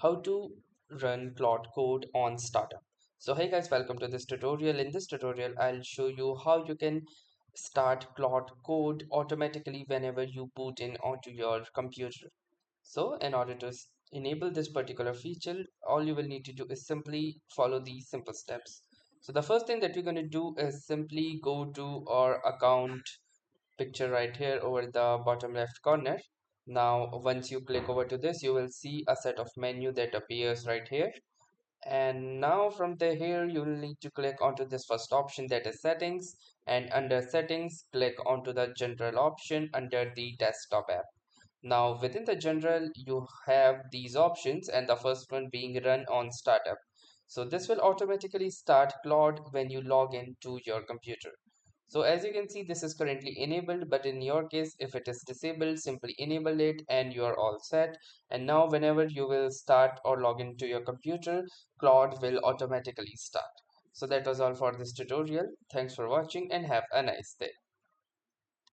how to run Claude code on startup. So hey guys, welcome to this tutorial. In this tutorial, I'll show you how you can start Claude code automatically whenever you boot in onto your computer. So in order to enable this particular feature, all you will need to do is simply follow these simple steps. So the first thing that we're going to do is simply go to our account picture right here over the bottom left corner. Now once you click over to this, you will see a set of menu that appears right here, and now from the here you will need to click onto this first option, that is settings, and under settings click onto the general option under the desktop app. Now within the general you have these options, and the first one being run on startup. So this will automatically start Claude when you log in to your computer. So as you can see, this is currently enabled, but in your case, if it is disabled, simply enable it and you are all set. And now whenever you will start or log into your computer, Claude will automatically start. So that was all for this tutorial. Thanks for watching and have a nice day.